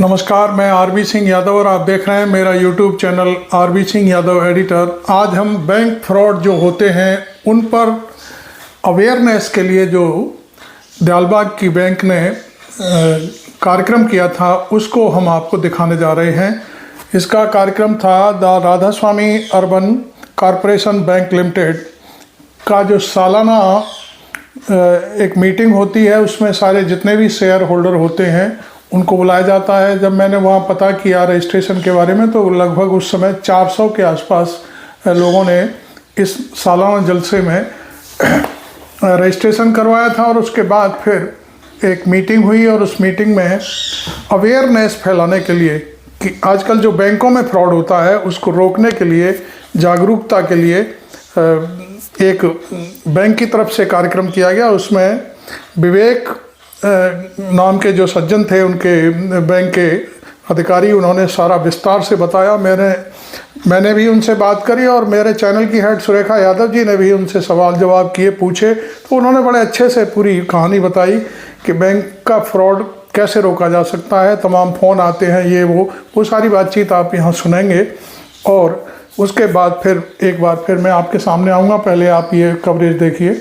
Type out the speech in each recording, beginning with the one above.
नमस्कार, मैं आरबी सिंह यादव और आप देख रहे हैं मेरा YouTube channel RB Singh Yadav editor. आज हम बैंक फ्रॉड जो होते हैं उन पर अवेयरनेस के लिए जो दयालबाग की बैंक ने कार्यक्रम किया था उसको हम आपको दिखाने जा रहे हैं। इसका कार्यक्रम था the Radha Swami urban corporation bank limited का जो सालाना एक मीटिंग होती है, उसमें सारे जितने भी शेयर होल्डर होते हैं उनको बुलाया जाता है। जब मैंने वहाँ पता किया रजिस्ट्रेशन के बारे में तो लगभग उस समय 400 के आसपास लोगों ने इस सालाना जलसे में रजिस्ट्रेशन करवाया था। और उसके बाद फिर एक मीटिंग हुई और उस मीटिंग में अवेयरनेस फैलाने के लिए कि आजकल जो बैंकों में फ्रॉड होता है उसको रोकने के लिए, जागरूकता के लिए एक बैंक की तरफ से कार्यक्रम किया गया। उसमें विवेक नाम के जो सज्जन थे, उनके बैंक के अधिकारी, उन्होंने सारा विस्तार से बताया। मैंने भी उनसे बात करी और मेरे चैनल की हेड सुरेखा यादव जी ने भी उनसे सवाल जवाब किए, पूछे, तो उन्होंने बड़े अच्छे से पूरी कहानी बताई कि बैंक का फ्रॉड कैसे रोका जा सकता है। तमाम फ़ोन आते हैं, ये वो सारी बातचीत आप यहाँ सुनेंगे। और उसके बाद फिर एक बार फिर मैं आपके सामने आऊँगा। पहले आप ये कवरेज देखिए।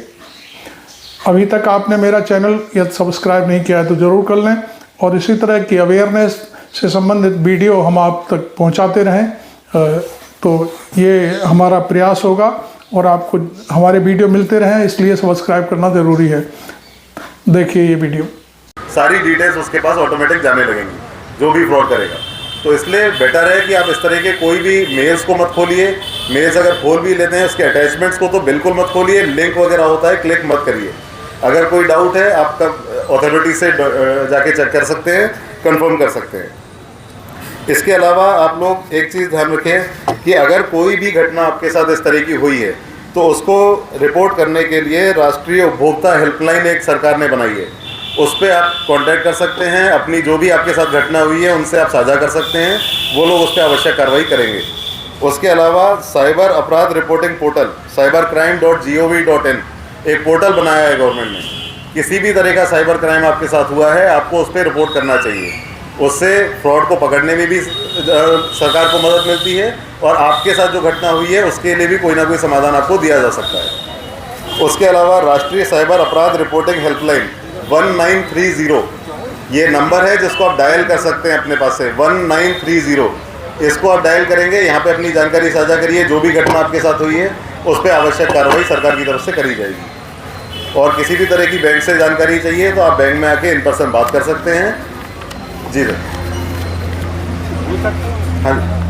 अभी तक आपने मेरा चैनल यदि सब्सक्राइब नहीं किया है तो ज़रूर कर लें और इसी तरह की अवेयरनेस से संबंधित वीडियो हम आप तक पहुंचाते रहें। तो ये हमारा प्रयास होगा और आपको हमारे वीडियो मिलते रहें, इसलिए सब्सक्राइब करना ज़रूरी है। देखिए ये वीडियो। सारी डिटेल्स उसके पास ऑटोमेटिक जाने लगेंगी जो भी फ्रॉड करेगा। तो इसलिए बेटर है कि आप इस तरह के कोई भी मेल्स को मत खोलिए। मेल्स अगर खोल भी लेते हैं उसके अटैचमेंट्स को तो बिल्कुल मत खोलिए। लिंक वगैरह होता है, क्लिक मत करिए। अगर कोई डाउट है आपका अथॉरिटी से जाके चेक कर सकते हैं, कंफर्म कर सकते हैं। इसके अलावा आप लोग एक चीज़ ध्यान रखें कि अगर कोई भी घटना आपके साथ इस तरह की हुई है तो उसको रिपोर्ट करने के लिए राष्ट्रीय उपभोक्ता हेल्पलाइन एक सरकार ने बनाई है। उस पर आप कांटेक्ट कर सकते हैं। अपनी जो भी आपके साथ घटना हुई है उनसे आप साझा कर सकते हैं, वो लोग उस पर आवश्यक कार्रवाई करेंगे। उसके अलावा साइबर अपराध रिपोर्टिंग पोर्टल cybercrime.gov.in एक पोर्टल बनाया है गवर्नमेंट ने। किसी भी तरह का साइबर क्राइम आपके साथ हुआ है आपको उस पर रिपोर्ट करना चाहिए। उससे फ्रॉड को पकड़ने में भी सरकार को मदद मिलती है और आपके साथ जो घटना हुई है उसके लिए भी कोई ना कोई समाधान आपको दिया जा सकता है। उसके अलावा राष्ट्रीय साइबर अपराध रिपोर्टिंग हेल्पलाइन 1930 ये नंबर है जिसको आप डायल कर सकते हैं अपने पास से। 1930 इसको आप डायल करेंगे, यहाँ पे अपनी जानकारी साझा करिए। जो भी घटना आपके साथ हुई है उस पर आवश्यक कार्रवाई सरकार की तरफ से करी जाएगी। और किसी भी तरह की बैंक से जानकारी चाहिए तो आप बैंक में आके इन पर्सन बात कर सकते हैं। जी सर, हाँ जी।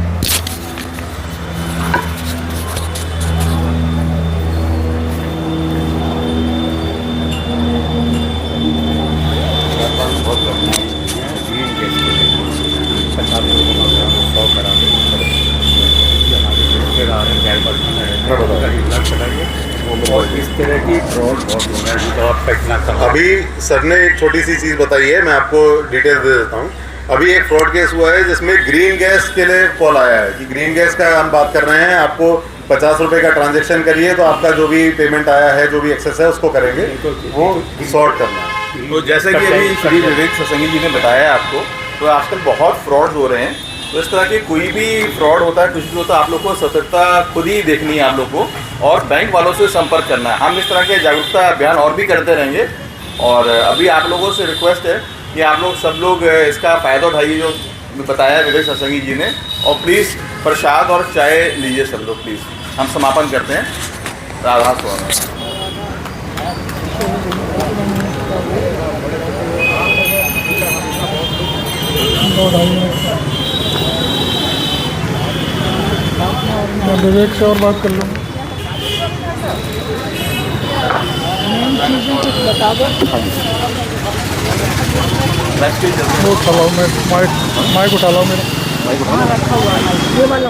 और इस तरह की फ्रॉड बहुत हो रहा है। तो आप पटना का अभी सर ने एक छोटी सी चीज़ बताई है, मैं आपको डिटेल दे देता हूँ। अभी एक फ्रॉड केस हुआ है जिसमें ग्रीन गैस के लिए कॉल आया है कि ग्रीन गैस का हम बात कर रहे हैं, आपको 50 रुपये का ट्रांजेक्शन करिए तो आपका जो भी पेमेंट आया है, जो भी एक्सेस है उसको करेंगे, वो सॉर्ट करना है। तो जैसे कि अभी श्री विवेक ससंगी जी ने बताया आपको, तो आजकल बहुत फ्रॉड हो रहे हैं। तो इस तरह के कोई भी फ्रॉड होता है, कुछ भी होता है, आप लोग को सतर्कता खुद ही देखनी है आप लोग को और बैंक वालों से संपर्क करना है। हम इस तरह के जागरूकता अभियान और भी करते रहेंगे। और अभी आप लोगों से रिक्वेस्ट है कि आप लोग सब लोग इसका फ़ायदा उठाइए जो बताया विवेक ससंगी जी ने। और प्लीज़ प्रसाद और चाय लीजिए सब लोग प्लीज़। हम समापन करते हैं। राधा स्वामी। मैं विवेक से और बात कर लूँगा। बता दो। वो उठा लो, मैं माइक उठा लो मेरा। रखा हुआ है ये वाला।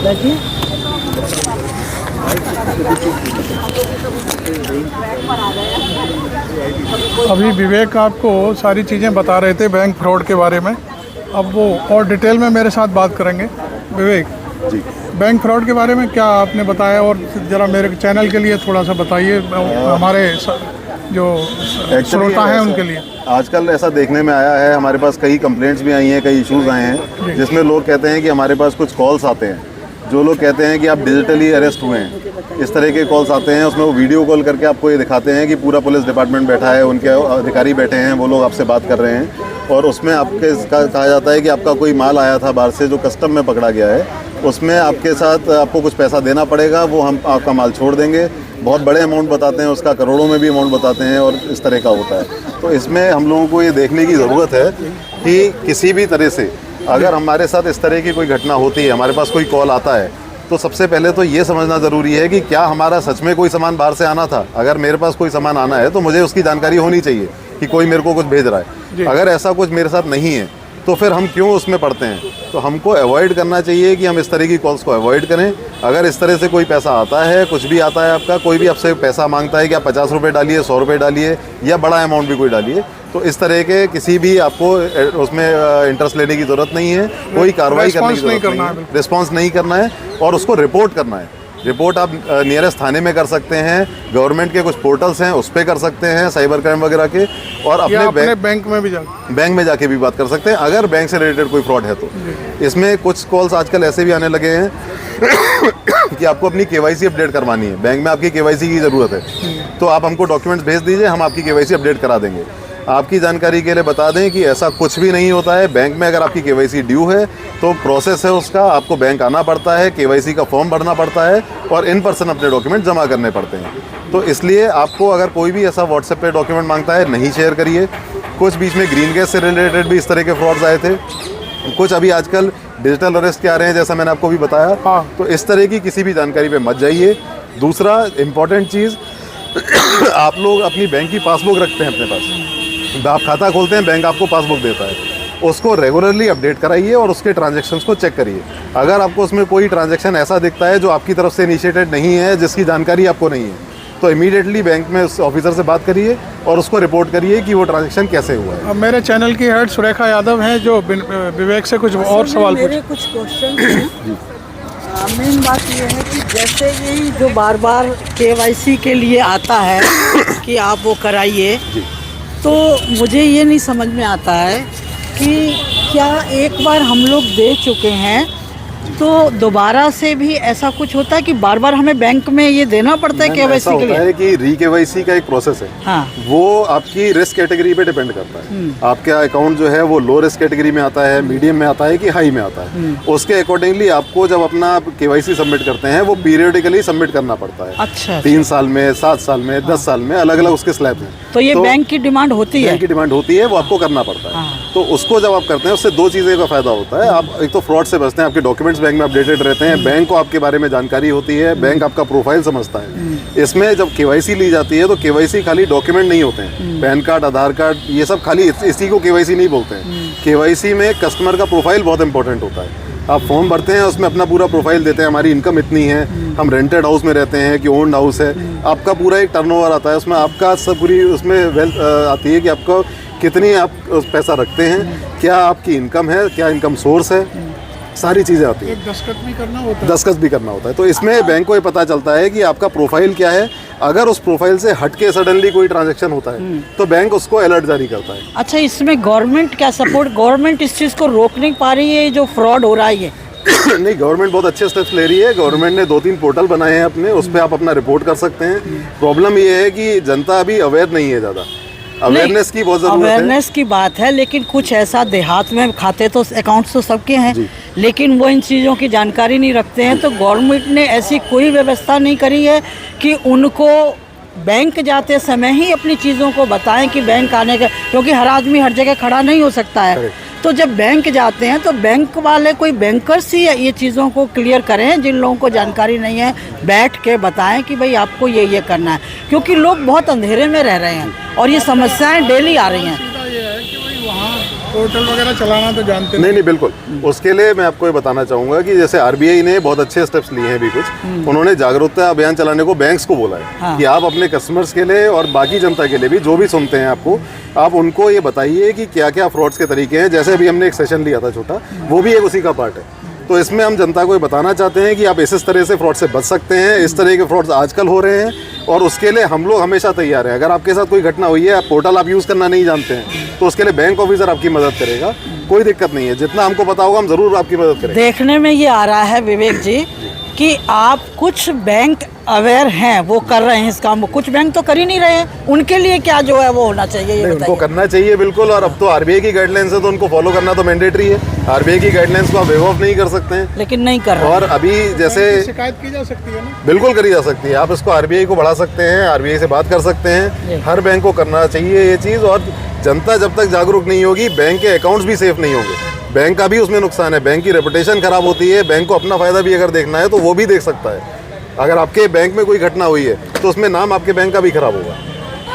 देखिए अभी विवेक आपको सारी चीज़ें बता रहे थे बैंक फ्रॉड के बारे में। अब वो और डिटेल में मेरे साथ बात करेंगे। विवेक जी, बैंक फ्रॉड के बारे में क्या आपने बताया, और ज़रा मेरे चैनल के लिए थोड़ा सा बताइए, हमारे जो श्रोता हैं उनके लिए। आजकल ऐसा देखने में आया है, हमारे पास कई कंप्लेंट्स भी आई हैं, कई इश्यूज आए हैं, जिसमें लोग कहते हैं कि हमारे पास कुछ कॉल्स आते हैं, जो लोग कहते हैं कि आप डिजिटली अरेस्ट हुए हैं। इस तरह के कॉल्स आते हैं, उसमें वो वीडियो कॉल करके आपको ये दिखाते हैं कि पूरा पुलिस डिपार्टमेंट बैठा है, उनके अधिकारी बैठे हैं, वो लोग आपसे बात कर रहे हैं, और उसमें आपके कहा जाता है कि आपका कोई माल आया था बाहर से जो कस्टम में पकड़ा गया है, उसमें आपके साथ आपको कुछ पैसा देना पड़ेगा, वो हम आपका माल छोड़ देंगे। बहुत बड़े अमाउंट बताते हैं, उसका करोड़ों में भी अमाउंट बताते हैं, और इस तरह का होता है। तो इसमें हम लोगों को ये देखने की ज़रूरत है कि किसी भी तरह से अगर हमारे साथ इस तरह की कोई घटना होती है, हमारे पास कोई कॉल आता है, तो सबसे पहले तो ये समझना ज़रूरी है कि क्या हमारा सच में कोई सामान बाहर से आना था। अगर मेरे पास कोई सामान आना है तो मुझे उसकी जानकारी होनी चाहिए कि कोई मेरे को कुछ भेज रहा है। अगर ऐसा कुछ मेरे साथ नहीं है तो फिर हम क्यों उसमें पड़ते हैं। तो हमको अवॉइड करना चाहिए कि हम इस तरह की कॉल्स को अवॉइड करें। अगर इस तरह से कोई पैसा आता है, कुछ भी आता है आपका, कोई भी आपसे पैसा मांगता है कि आप 50 रुपये डालिए, 100 रुपये डालिए, या बड़ा अमाउंट भी कोई डालिए, तो इस तरह के किसी भी आपको उसमें इंटरेस्ट लेने की ज़रूरत नहीं है, कोई कार्रवाई करने की ज़रूरत नहीं है, रिस्पॉन्स नहीं करना है, और उसको रिपोर्ट करना है। रिपोर्ट आप नियरेस्ट थाने में कर सकते हैं, गवर्नमेंट के कुछ पोर्टल्स हैं उस पर कर सकते हैं, साइबर क्राइम वगैरह के, और अपने बैंक में जाके भी बात कर सकते हैं अगर बैंक से रिलेटेड कोई फ्रॉड है तो। इसमें कुछ कॉल्स आजकल ऐसे भी आने लगे हैं कि आपको अपनी केवाईसी अपडेट करवानी है, बैंक में आपकी केवाईसी की ज़रूरत है, तो आप हमको डॉक्यूमेंट्स भेज दीजिए, हम आपकी केवाईसी अपडेट करा देंगे। आपकी जानकारी के लिए बता दें कि ऐसा कुछ भी नहीं होता है। बैंक में अगर आपकी केवाईसी ड्यू है तो प्रोसेस है उसका, आपको बैंक आना पड़ता है, केवाईसी का फॉर्म भरना पड़ता है, और इन पर्सन अपने डॉक्यूमेंट जमा करने पड़ते हैं। तो इसलिए आपको अगर कोई भी ऐसा व्हाट्सएप पे डॉक्यूमेंट मांगता है, नहीं शेयर करिए। कुछ बीच में ग्रीन गैस से रिलेटेड भी इस तरह के फ्रॉड्स आए थे, कुछ अभी आजकल डिजिटल अरेस्ट के आ रहे हैं, जैसा मैंने आपको भी बताया। तो इस तरह की किसी भी जानकारी पे मत जाइए। दूसरा इम्पॉर्टेंट चीज़, आप लोग अपनी बैंक की पासबुक रखते हैं अपने पास, आप खाता खोलते हैं, बैंक आपको पासबुक देता है, उसको रेगुलरली अपडेट कराइए और उसके ट्रांजैक्शंस को चेक करिए। अगर आपको उसमें कोई ट्रांजैक्शन ऐसा दिखता है जो आपकी तरफ से इनिशिएटेड नहीं है, जिसकी जानकारी आपको नहीं है, तो इमीडिएटली बैंक में उस ऑफिसर से बात करिए और उसको रिपोर्ट करिए कि वो ट्रांजैक्शन कैसे हुआ है। अब मेरे चैनल की हेड सुरेखा यादव हैं, जो विवेक से कुछ और सवाल मेरे कुछ क्वेश्चन हैं। मेन बात ये है कि जैसे ये जो बार बार केवाईसी के लिए आता है कि आप वो कराइए, तो मुझे ये नहीं समझ में आता है कि क्या एक बार हम लोग दे चुके हैं तो दोबारा से भी ऐसा कुछ होता है कि बार बार हमें बैंक में ये देना पड़ता है केवाईसी के लिए? है कि री केवाईसी का एक प्रोसेस है। हाँ। वो आपकी रिस्क कैटेगरी पे डिपेंड करता है। आपका अकाउंट जो है वो लो रिस्क कैटेगरी में आता है, मीडियम में आता है कि हाई में आता है, उसके अकॉर्डिंगली आपको जब अपना केवाईसी सबमिट करते हैं वो पीरियडिकली सबमिट करना पड़ता है। अच्छा। 3 साल में, 7 साल में, 10 साल में, अलग अलग उसके स्लैब हैं। तो ये बैंक की डिमांड होती है? बैंक की डिमांड होती है, वो आपको करना पड़ता है। तो उसको जब आप करते हैं उससे 2 चीज़ें का फायदा होता है। आप एक तो फ्रॉड से बचते हैं, आपके डॉक्यूमेंट्स बैंक में अपडेटेड रहते हैं, बैंक को आपके बारे में जानकारी होती है, बैंक आपका प्रोफाइल समझता है। इसमें जब केवाईसी ली जाती है तो केवाईसी खाली डॉक्यूमेंट नहीं होते हैं, पैन कार्ड, आधार कार्ड, ये सब खाली इसी को केवाईसी नहीं बोलते हैं। केवाईसी में कस्टमर का प्रोफाइल बहुत इंपॉर्टेंट होता है। आप फॉर्म भरते हैं, उसमें अपना पूरा प्रोफाइल देते हैं, हमारी इनकम इतनी है, हम रेंटेड हाउस में रहते हैं कि ओन्ड हाउस है, आपका पूरा एक टर्नओवर आता है, उसमें आपका सब पूरी उसमें वेल्थ आती है कि आपका कितनी आप पैसा रखते हैं, क्या आपकी इनकम है, क्या इनकम सोर्स है, सारी चीज़ें आती हैं। दस्तखत भी करना होता है। दस्तखत भी करना होता है। तो इसमें बैंक को ये पता चलता है कि आपका प्रोफाइल क्या है। अगर उस प्रोफाइल से हट के सडनली कोई ट्रांजैक्शन होता है तो बैंक उसको अलर्ट जारी करता है। अच्छा, इसमें गवर्नमेंट क्या सपोर्ट, गवर्नमेंट इस चीज़ को रोक नहीं पा रही है जो फ्रॉड हो रहा है ये? नहीं, गवर्नमेंट बहुत अच्छे स्टेप्स ले रही है। गवर्नमेंट ने 2-3 पोर्टल बनाए हैं अपने, उस पर आप अपना रिपोर्ट कर सकते हैं। प्रॉब्लम ये है कि जनता अभी अवेयर नहीं है ज़्यादा, अवेयरनेस की बहुत ज़रूरत है। अवेयरनेस की बात है, लेकिन कुछ ऐसा देहात में खाते तो अकाउंट्स तो सबके हैं, लेकिन वो इन चीज़ों की जानकारी नहीं रखते हैं। तो गवर्नमेंट ने ऐसी कोई व्यवस्था नहीं करी है कि उनको बैंक जाते समय ही अपनी चीज़ों को बताएं कि बैंक आने का, क्योंकि हर आदमी हर जगह खड़ा नहीं हो सकता है। तो जब बैंक जाते हैं तो बैंक वाले कोई बैंकर्स ही ये चीज़ों को क्लियर करें, जिन लोगों को जानकारी नहीं है बैठ के बताएं कि भाई आपको ये करना है, क्योंकि लोग बहुत अंधेरे में रह रहे हैं और ये समस्याएं डेली आ रही हैं। पोर्टल वगैरह चलाना तो जानते नहीं, बिल्कुल। उसके लिए मैं आपको ये बताना चाहूँगा कि जैसे RBI ने बहुत अच्छे स्टेप्स लिए हैं अभी कुछ। उन्होंने जागरूकता अभियान चलाने को बैंक्स को बोला है कि आप अपने कस्टमर्स के लिए और बाकी जनता के लिए भी, जो भी सुनते हैं आपको, आप उनको ये बताइए कि क्या क्या फ्रॉड्स के तरीके हैं। जैसे अभी हमने एक सेशन लिया था छोटा, वो भी एक उसी का पार्ट है तो इसमें हम जनता को ये बताना चाहते हैं कि आप इस तरह से फ्रॉड से बच सकते हैं। इस तरह के फ्रॉड्स आजकल हो रहे हैं और उसके लिए हम लोग हमेशा तैयार हैं। अगर आपके साथ कोई घटना हुई है, आप पोर्टल आप यूज़ करना नहीं जानते हैं, तो उसके लिए बैंक ऑफिसर आपकी मदद करेगा, कोई दिक्कत नहीं है। जितना हमको पता होगा हम ज़रूर आपकी मदद करेंगे। देखने में ये आ रहा है विवेक जी कि आप कुछ बैंक अवेयर हैं, वो कर रहे हैं इस काम को, कुछ बैंक तो कर ही नहीं रहे हैं। उनके लिए क्या जो है वो होना चाहिए, ये उनको बताइए। करना चाहिए बिल्कुल। और अब तो आरबीआई की गाइडलाइंस है तो उनको फॉलो करना तो मैंडेटरी है। आरबीआई की गाइडलाइंस को आप वेव ऑफ नहीं कर सकते हैं। लेकिन नहीं कर रहे। और अभी जैसे शिकायत की जा सकती है ना? बिल्कुल करी जा सकती है। आप इसको आरबीआई को बढ़ा सकते हैं, आरबीआई से बात कर सकते हैं। हर बैंक को करना चाहिए ये चीज़। और जनता जब तक जागरूक नहीं होगी, बैंक के अकाउंट्स भी सेफ नहीं होंगे। बैंक का भी उसमें नुकसान है, बैंक की रेपुटेशन खराब होती है। बैंक को अपना फ़ायदा भी अगर देखना है तो वो भी देख सकता है। अगर आपके बैंक में कोई घटना हुई है तो उसमें नाम आपके बैंक का भी खराब होगा।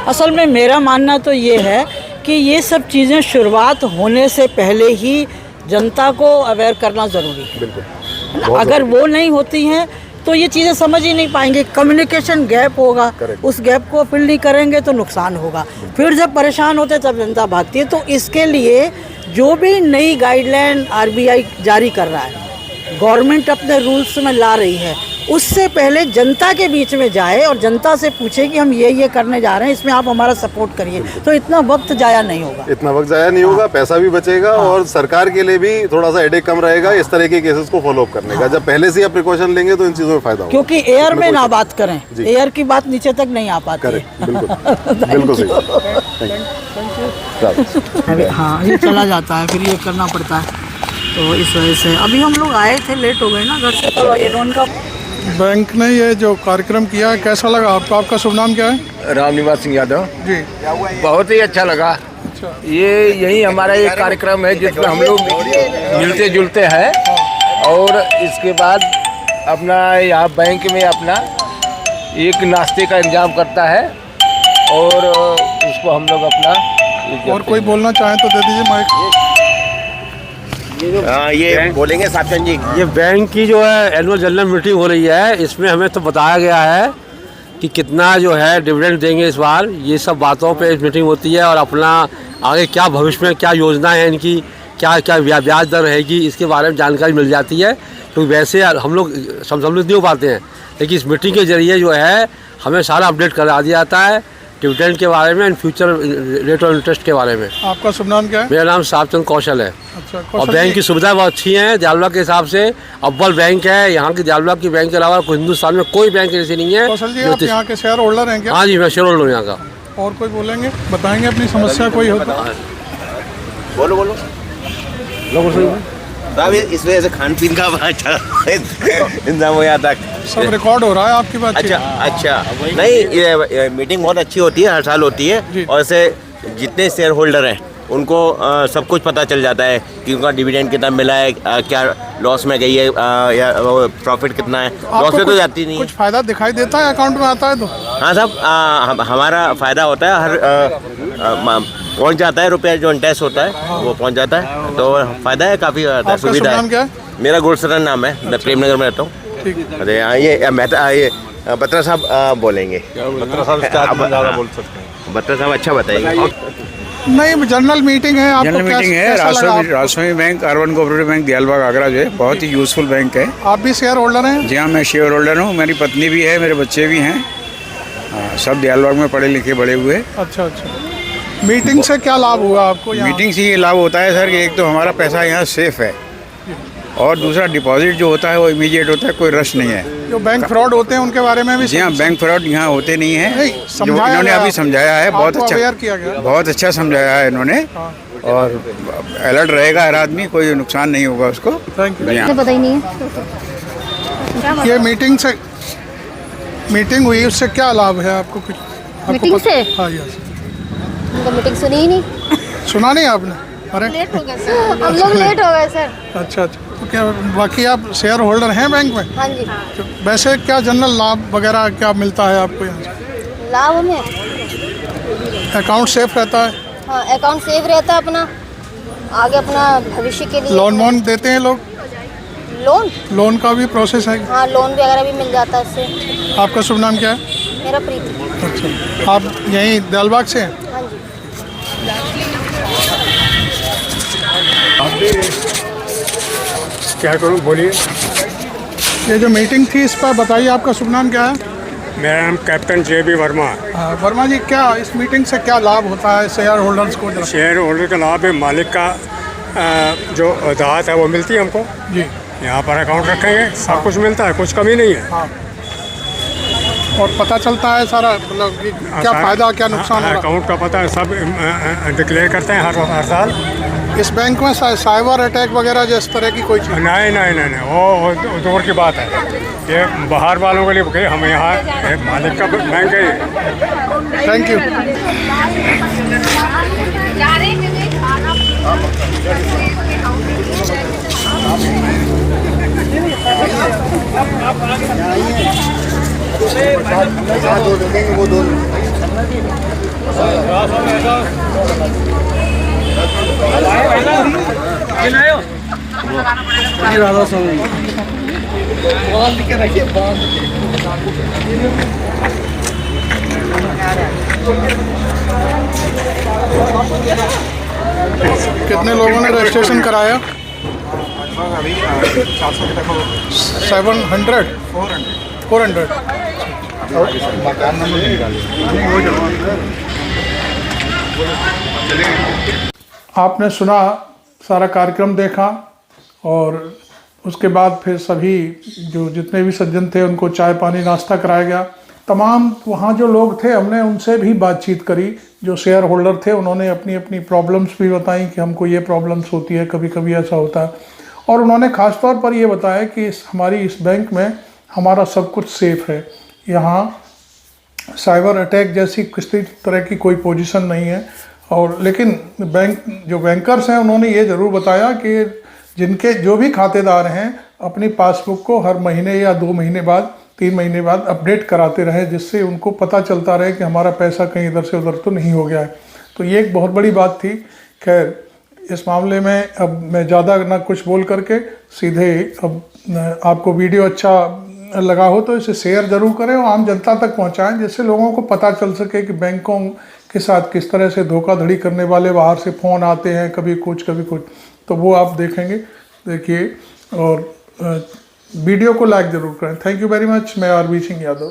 असल में मेरा मानना तो ये है कि ये सब चीज़ें शुरुआत होने से पहले ही जनता को अवेयर करना ज़रूरी है। बिल्कुल। अगर वो नहीं होती हैं तो ये चीज़ें समझ ही नहीं पाएंगे, कम्युनिकेशन गैप होगा। Correct. उस गैप को फिल नहीं करेंगे तो नुकसान होगा। फिर जब परेशान होते हैं तब जनता भागती है। तो इसके लिए जो भी नई गाइडलाइन आरबीआई जारी कर रहा है, गवर्नमेंट अपने रूल्स में ला रही है, उससे पहले जनता के बीच में जाए और जनता से पूछे कि हम ये करने जा रहे हैं, इसमें आप हमारा सपोर्ट करिए। तो इतना वक्त जाया नहीं होगा, इतना वक्त जाया नहीं होगा, पैसा भी बचेगा और सरकार के लिए भी थोड़ा सा हेडेक कम रहेगा इस तरह के केसेस को फॉलो अप करने का। जब पहले से आप प्रिकॉशन लेंगे तो इन चीज़ों में फायदा होगा। क्योंकि एयर में ना बात करें, एयर की बात नीचे तक नहीं आ पाती है। करेक्ट, बिल्कुल बिल्कुल सही। अभी हाँ, ये चला जाता है, फिर ये करना पड़ता है। तो इस वजह से अभी हम लोग आए थे, लेट हो गए ना घर से। तो इनका बैंक ने ये जो कार्यक्रम किया है कैसा लगा आपको? आपका शुभ नाम क्या है? रामनिवास सिंह यादव। जी। बहुत ही अच्छा लगा। ये यही हमारा एक कार्यक्रम है जिसमें हम लोग मिलते जुलते हैं और इसके बाद अपना यहाँ बैंक में अपना एक नाश्ते का इंतजाम करता है और उसको हम लोग अपना और कोई बोलना चाहें तो दे दीजिए माइक। ये बोलेंगे साहब जी। ये बैंक की जो है एनुअल जनरल मीटिंग हो रही है, इसमें हमें तो बताया गया है कि कितना जो है डिविडेंड देंगे इस बार। ये सब बातों पे मीटिंग होती है और अपना आगे क्या भविष्य में क्या योजना है इनकी, क्या क्या ब्याज दर रहेगी, इसके बारे में जानकारी मिल जाती है। तो वैसे हम लोग सम्मिलित नहीं हो पाते हैं, लेकिन इस मीटिंग के जरिए जो है हमें सारा अपडेट करा दिया जाता है डिविडेंड के बारे में and future rate of interest के बारे में। आपका शुभ नाम क्या है? मेरा नाम साहबचंद कौशल है। अच्छा, और कौशल बैंक जी। की सुविधा बहुत अच्छी है दयालबाग के हिसाब से। अव्वल बैंक है यहाँ की, दयालबाग की बैंक के अलावा कोई हिंदुस्तान में कोई बैंक ऐसी नहीं है। कौशल जी, आप यहाँ के शेयर होल्डर हैं क्या? हाँ जी, मैं शेयर होल्डर हूँ यहाँ का। और कोई बोलेंगे, बताएंगे अपनी समस्या कोई हो तो? बोलो बोलो साहब, इस वजह से खान पीन का बड़ा अच्छा इंतजाम हो जाता है। सब रिकॉर्ड हो रहा है आपकी बात? अच्छा नहीं, ये मीटिंग बहुत अच्छी होती है, हर साल होती जी। है। और ऐसे जितने शेयर होल्डर हैं उनको सब कुछ पता चल जाता है कि उनका डिविडेंड कितना मिला है, क्या लॉस में गई है या प्रॉफिट कितना है। लॉस में तो जाती नहीं है। कुछ फायदा दिखाई देता है अकाउंट में आता है तो? हाँ साहब, हमारा फ़ायदा होता है, हर पहुंच जाता है रुपया जो इंटरेस्ट होता है वो पहुंच जाता है। तो फ़ायदा है, काफ़ी आपका शुभ सुविधा नाम क्या है। है? मेरा गुरसरन नाम है, मैं प्रेम नगर में रहता हूँ। अरे ये बत्रा साहब बोलेंगे। बत्रा साहब ज़्यादा बोल सकते हैं। बत्रा साहब अच्छा बताएंगे। नहीं, जनरल मीटिंग है। आपको जनरल मीटिंग है। कैसा लगा आपको? राष्ट्रीय bank, urban cooperative bank Dayalbagh Agra जो है बहुत ही यूज़फुल बैंक है। आप भी शेयर होल्डर हैं? जी हाँ, मैं शेयर होल्डर हूँ, मेरी पत्नी भी है, मेरे बच्चे भी हैं। हाँ, सब दयालबाग में पढ़े लिखे बड़े हुए। अच्छा। मीटिंग से क्या लाभ हुआ आपको यहाँ? मीटिंग से ये लाभ होता है सर कि एक तो हमारा पैसा यहाँ सेफ है और दूसरा डिपॉजिट जो होता है वो इमीडिएट होता है, कोई रश नहीं है। जो बैंक फ्रॉड होते हैं उनके बारे में भी? जी हाँ, बैंक फ्रॉड यहाँ होते नहीं हैं। नहीं, समझाया इन्होंने गया, अभी समझाया है, बहुत आपको अच्छा अवेयर किया गया। बहुत अच्छा समझाया है इन्होंने। और अलर्ट रहेगा हर आदमी, कोई नुकसान नहीं होगा उसको। Thank you. यहाँ पता ही नहीं है। ये मीटिंग हुई, उससे क्या लाभ है आपको? कुछ आपको मीटिंग पता? से? हाँ, यस। उनका मीटिंग सुनी ही नहीं। सुना नहीं आपने? अरे लेट हो गए सर, हम लोग लेट हो गए सर। अच्छा। तो क्या बाकी आप शेयर होल्डर हैं बैंक में? हाँ जी। तो वैसे क्या जनरल लाभ वगैरह क्या मिलता है आपको यहाँ से? लाभ हमें, अकाउंट सेफ रहता है? हाँ, अकाउंट सेव रहता है अपना, आगे अपना भविष्य के लिए। लोन देते हैं लोग? लोन का भी प्रोसेस है? हाँ, लोन वगैरह भी मिल जाता है इससे। आपका शुभ नाम क्या है? मेरा प्रीति। अच्छा, आप यहीं दयालबाग से हैं? हाँ जी। क्या करूँ बोलिए। ये जो मीटिंग थी इस पर बताइए, आपका शुभ नाम क्या है? मेरा नाम कैप्टन JB वर्मा। वर्मा जी, क्या इस मीटिंग से क्या लाभ होता है शेयर होल्डर्स को? शेयर होल्डर का लाभ है, मालिक का जो दावत है वो मिलती है हमको जी। यहाँ पर अकाउंट रखेंगे सब कुछ मिलता है, कुछ कमी नहीं है। हाँ। और पता चलता है सारा, मतलब कि क्या फ़ायदा क्या नुकसान होगा? अकाउंट का पता है, सब डिक्लेयर करते हैं हर साल। इस बैंक में साइबर अटैक वगैरह जिस तरह की कोई चीज़? नहीं, वो दूर की बात है। ये बाहर वालों के लिए, हम यहाँ मालिक का बैंक है। Thank you. वो दो कितने लोगों ने रजिस्ट्रेशन कराया? 700 400। आपने सुना, सारा कार्यक्रम देखा और उसके बाद फिर सभी जो जितने भी सज्जन थे उनको चाय पानी नाश्ता कराया गया। तमाम वहाँ जो लोग थे हमने उनसे भी बातचीत करी, जो शेयर होल्डर थे उन्होंने अपनी अपनी प्रॉब्लम्स भी बताई कि हमको ये प्रॉब्लम्स होती है, कभी कभी ऐसा होता है। और उन्होंने ख़ास तौर पर ये बताया कि हमारी इस बैंक में हमारा सब कुछ सेफ़ है, यहाँ साइबर अटैक जैसी किसी तरह की कोई पोजीशन नहीं है। और लेकिन जो बैंकर्स हैं उन्होंने ये ज़रूर बताया कि जिनके जो भी खातेदार हैं अपनी पासबुक को हर महीने या 2 महीने बाद 3 महीने बाद अपडेट कराते रहे, जिससे उनको पता चलता रहे कि हमारा पैसा कहीं इधर से उधर तो नहीं हो गया है। तो ये एक बहुत बड़ी बात थी। खैर, इस मामले में अब मैं ज़्यादा ना कुछ बोल करके सीधे, अब आपको वीडियो अच्छा लगा हो तो इसे शेयर ज़रूर करें और आम जनता तक पहुंचाएं, जिससे लोगों को पता चल सके कि बैंकों के साथ किस तरह से धोखाधड़ी करने वाले बाहर से फ़ोन आते हैं, कभी कुछ। तो वो आप देखेंगे, देखिए और वीडियो को लाइक ज़रूर करें। Thank you very much. मैं RB सिंह यादव।